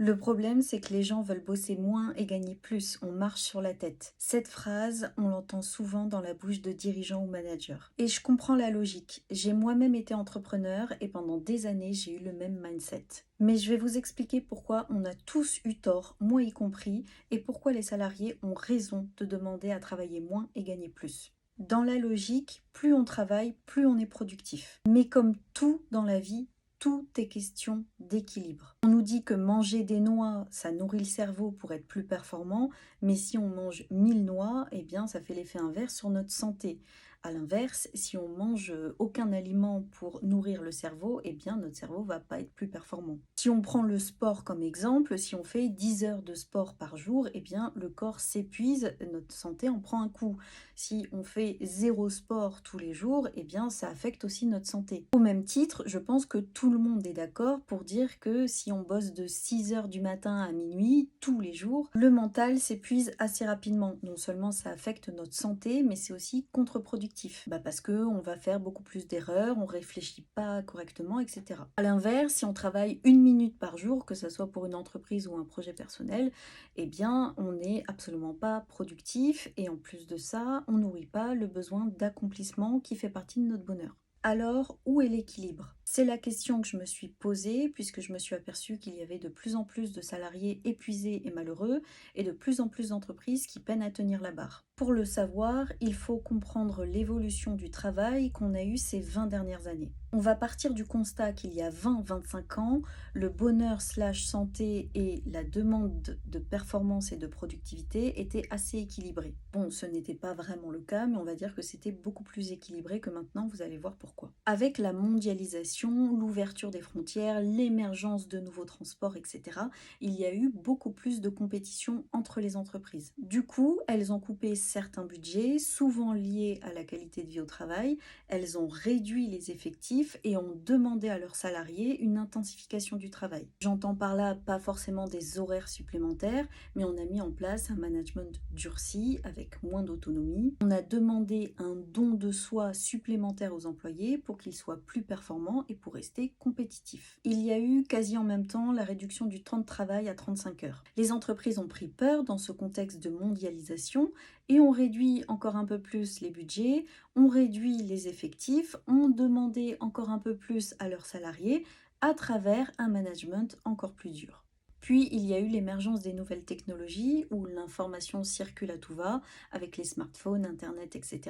Le problème, c'est que les gens veulent bosser moins et gagner plus. On marche sur la tête. Cette phrase, on l'entend souvent dans la bouche de dirigeants ou managers. Et je comprends la logique. J'ai moi-même été entrepreneur et pendant des années, j'ai eu le même mindset. Mais je vais vous expliquer pourquoi on a tous eu tort, moi y compris, et pourquoi les salariés ont raison de demander à travailler moins et gagner plus. Dans la logique, plus on travaille, plus on est productif. Mais comme tout dans la vie, tout est question d'équilibre. On nous dit que manger des noix, ça nourrit le cerveau pour être plus performant, mais si on mange 1000 noix, eh bien ça fait l'effet inverse sur notre santé. À l'inverse, si on mange aucun aliment pour nourrir le cerveau, eh bien notre cerveau va pas être plus performant. Si on prend le sport comme exemple, si on fait 10 heures de sport par jour, eh bien le corps s'épuise, notre santé en prend un coup. Si on fait zéro sport tous les jours, eh bien ça affecte aussi notre santé. Au même titre, je pense que tout le monde est d'accord pour dire que si on bosse de 6 heures du matin à minuit tous les jours, le mental s'épuise assez rapidement. Non seulement ça affecte notre santé, mais c'est aussi contre-productif. Parce qu'on va faire beaucoup plus d'erreurs, on réfléchit pas correctement, etc. À l'inverse, si on travaille 1 minute par jour, que ce soit pour une entreprise ou un projet personnel, eh bien on n'est absolument pas productif et en plus de ça, on nourrit pas le besoin d'accomplissement qui fait partie de notre bonheur. Alors, où est l'équilibre? C'est la question que je me suis posée puisque je me suis aperçue qu'il y avait de plus en plus de salariés épuisés et malheureux et de plus en plus d'entreprises qui peinent à tenir la barre. Pour le savoir, il faut comprendre l'évolution du travail qu'on a eu ces 20 dernières années. On va partir du constat qu'il y a 20-25 ans, le bonheur/santé et la demande de performance et de productivité étaient assez équilibrés. Bon, ce n'était pas vraiment le cas, mais on va dire que c'était beaucoup plus équilibré que maintenant, vous allez voir pourquoi. Avec la mondialisation, l'ouverture des frontières, l'émergence de nouveaux transports, etc., il y a eu beaucoup plus de compétition entre les entreprises. Du coup, elles ont coupé certains budgets, souvent liés à la qualité de vie au travail, elles ont réduit les effectifs et ont demandé à leurs salariés une intensification du travail. J'entends par là pas forcément des horaires supplémentaires, mais on a mis en place un management durci avec moins d'autonomie. On a demandé un don de soi supplémentaire aux employés pour qu'ils soient plus performants et pour rester compétitifs. Il y a eu quasi en même temps la réduction du temps de travail à 35 heures. Les entreprises ont pris peur dans ce contexte de mondialisation et ont réduit encore un peu plus les budgets, ont réduit les effectifs, ont demandé encore un peu plus à leurs salariés à travers un management encore plus dur. Puis il y a eu l'émergence des nouvelles technologies où l'information circule à tout va avec les smartphones, Internet, etc.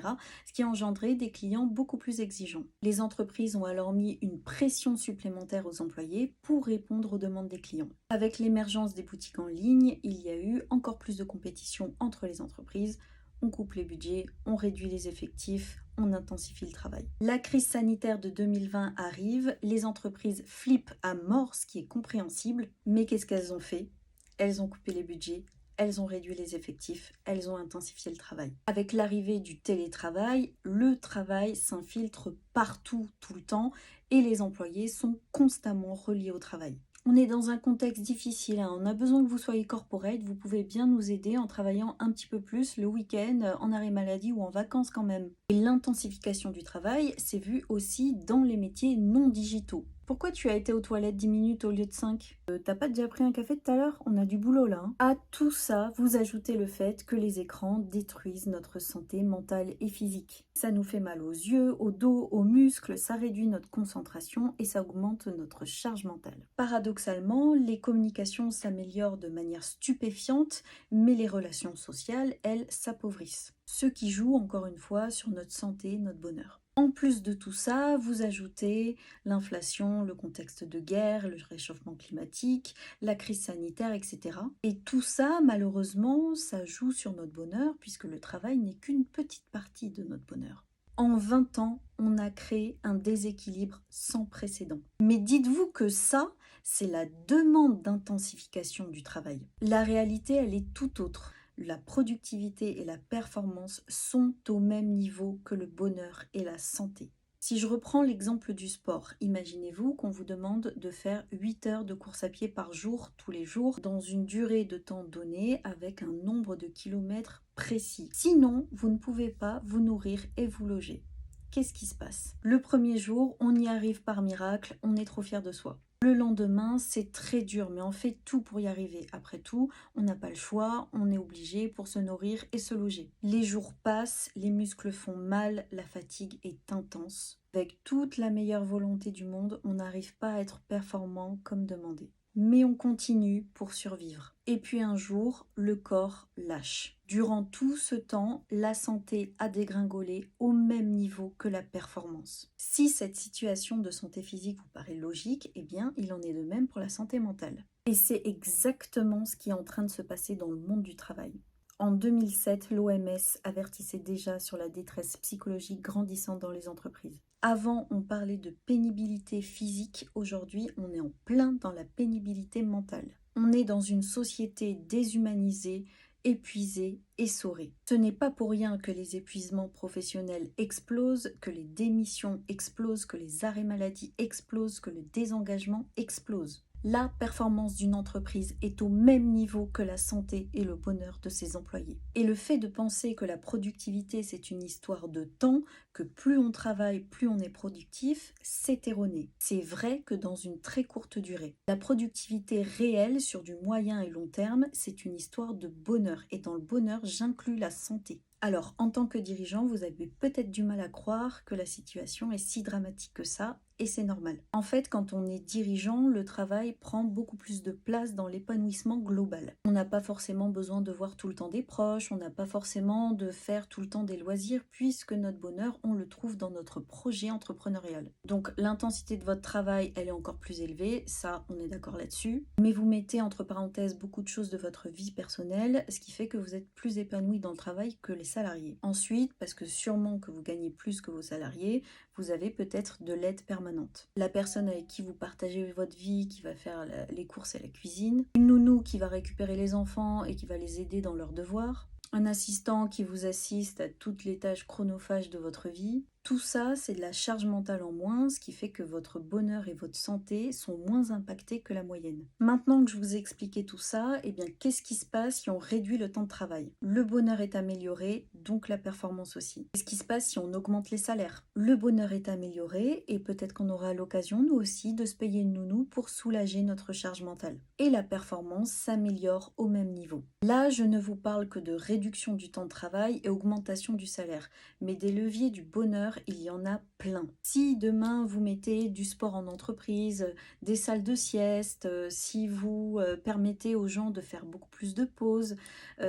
Ce qui a engendré des clients beaucoup plus exigeants. Les entreprises ont alors mis une pression supplémentaire aux employés pour répondre aux demandes des clients. Avec l'émergence des boutiques en ligne, il y a eu encore plus de compétition entre les entreprises. On coupe les budgets, on réduit les effectifs, on intensifie le travail. La crise sanitaire de 2020 arrive, les entreprises flippent à mort, ce qui est compréhensible, mais qu'est-ce qu'elles ont fait? Elles ont coupé les budgets, elles ont réduit les effectifs, elles ont intensifié le travail. Avec l'arrivée du télétravail, le travail s'infiltre partout, tout le temps, et les employés sont constamment reliés au travail. On est dans un contexte difficile, hein. On a besoin que vous soyez corporate, vous pouvez bien nous aider en travaillant un petit peu plus le week-end, en arrêt maladie ou en vacances quand même. Et l'intensification du travail s'est vue aussi dans les métiers non digitaux. Pourquoi tu as été aux toilettes 10 minutes au lieu de 5? T'as pas déjà pris un café tout à l'heure? On a du boulot là, hein. À tout ça, vous ajoutez le fait que les écrans détruisent notre santé mentale et physique. Ça nous fait mal aux yeux, au dos, aux muscles, ça réduit notre concentration et ça augmente notre charge mentale. Paradoxalement, les communications s'améliorent de manière stupéfiante, mais les relations sociales, elles, s'appauvrissent. Ce qui joue encore une fois sur notre santé, notre bonheur. En plus de tout ça, vous ajoutez l'inflation, le contexte de guerre, le réchauffement climatique, la crise sanitaire, etc. Et tout ça, malheureusement, ça joue sur notre bonheur puisque le travail n'est qu'une petite partie de notre bonheur. En 20 ans, on a créé un déséquilibre sans précédent. Mais dites-vous que ça, c'est la demande d'intensification du travail. La réalité, elle est tout autre. La productivité et la performance sont au même niveau que le bonheur et la santé. Si je reprends l'exemple du sport, imaginez-vous qu'on vous demande de faire 8 heures de course à pied par jour, tous les jours, dans une durée de temps donnée, avec un nombre de kilomètres précis. Sinon, vous ne pouvez pas vous nourrir et vous loger. Qu'est-ce qui se passe? Le premier jour, on y arrive par miracle, on est trop fier de soi. Le lendemain, c'est très dur, mais on fait tout pour y arriver. Après tout, on n'a pas le choix, on est obligé pour se nourrir et se loger. Les jours passent, les muscles font mal, la fatigue est intense. Avec toute la meilleure volonté du monde, on n'arrive pas à être performant comme demandé. Mais on continue pour survivre. Et puis un jour, le corps lâche. Durant tout ce temps, la santé a dégringolé au même niveau que la performance. Si cette situation de santé physique vous paraît logique, eh bien, il en est de même pour la santé mentale. Et c'est exactement ce qui est en train de se passer dans le monde du travail. En 2007, l'OMS avertissait déjà sur la détresse psychologique grandissante dans les entreprises. Avant, on parlait de pénibilité physique. Aujourd'hui, on est en plein dans la pénibilité mentale. On est dans une société déshumanisée, épuisée, essorée. Ce n'est pas pour rien que les épuisements professionnels explosent, que les démissions explosent, que les arrêts maladie explosent, que le désengagement explose. La performance d'une entreprise est au même niveau que la santé et le bonheur de ses employés. Et le fait de penser que la productivité c'est une histoire de temps, que plus on travaille, plus on est productif, c'est erroné. C'est vrai que dans une très courte durée. La productivité réelle sur du moyen et long terme, c'est une histoire de bonheur. Et dans le bonheur, j'inclus la santé. Alors, en tant que dirigeant, vous avez peut-être du mal à croire que la situation est si dramatique que ça, et c'est normal. En fait, quand on est dirigeant, le travail prend beaucoup plus de place dans l'épanouissement global. On n'a pas forcément besoin de voir tout le temps des proches, on n'a pas forcément de faire tout le temps des loisirs, puisque notre bonheur, on le trouve dans notre projet entrepreneurial. Donc, l'intensité de votre travail, elle est encore plus élevée, ça, on est d'accord là-dessus. Mais vous mettez entre parenthèses beaucoup de choses de votre vie personnelle, ce qui fait que vous êtes plus épanoui dans le travail que les salariés. Ensuite, parce que sûrement que vous gagnez plus que vos salariés, vous avez peut-être de l'aide permanente. La personne avec qui vous partagez votre vie, qui va faire les courses et la cuisine, une nounou qui va récupérer les enfants et qui va les aider dans leurs devoirs, un assistant qui vous assiste à toutes les tâches chronophages de votre vie. Tout ça, c'est de la charge mentale en moins, ce qui fait que votre bonheur et votre santé sont moins impactés que la moyenne. Maintenant que je vous ai expliqué tout ça, eh bien, qu'est-ce qui se passe si on réduit le temps de travail? Le bonheur est amélioré, donc la performance aussi. Qu'est-ce qui se passe si on augmente les salaires? Le bonheur est amélioré et peut-être qu'on aura l'occasion, nous aussi, de se payer une nounou pour soulager notre charge mentale. Et la performance s'améliore au même niveau. Là, je ne vous parle que de réduction du temps de travail et augmentation du salaire, mais des leviers du bonheur, il y en a plein. Si demain vous mettez du sport en entreprise, des salles de sieste, si vous permettez aux gens de faire beaucoup plus de pauses,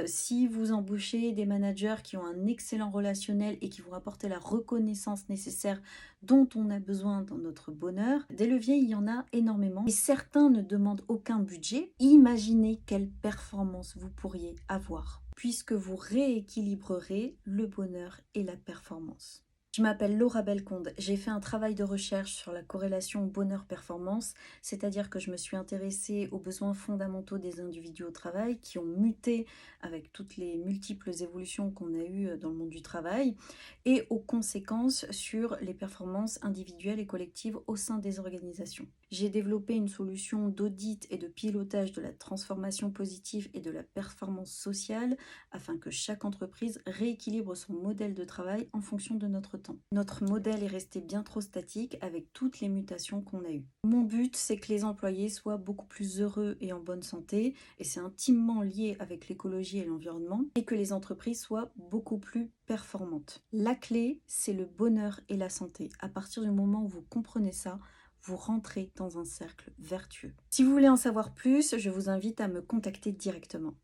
si vous embauchez des managers qui ont un excellent relationnel et qui vous apportent la reconnaissance nécessaire dont on a besoin dans notre bonheur, des leviers, il y en a énormément. Et certains ne demandent aucun budget. Imaginez quelle performance vous pourriez avoir, puisque vous rééquilibrerez le bonheur et la performance. Je m'appelle Laura Belleconde. J'ai fait un travail de recherche sur la corrélation bonheur-performance, c'est-à-dire que je me suis intéressée aux besoins fondamentaux des individus au travail qui ont muté avec toutes les multiples évolutions qu'on a eues dans le monde du travail et aux conséquences sur les performances individuelles et collectives au sein des organisations. J'ai développé une solution d'audit et de pilotage de la transformation positive et de la performance sociale afin que chaque entreprise rééquilibre son modèle de travail en fonction de notre temps. Notre modèle est resté bien trop statique avec toutes les mutations qu'on a eues. Mon but, c'est que les employés soient beaucoup plus heureux et en bonne santé, et c'est intimement lié avec l'écologie et l'environnement, et que les entreprises soient beaucoup plus performantes. La clé, c'est le bonheur et la santé. À partir du moment où vous comprenez ça, vous rentrez dans un cercle vertueux. Si vous voulez en savoir plus, je vous invite à me contacter directement.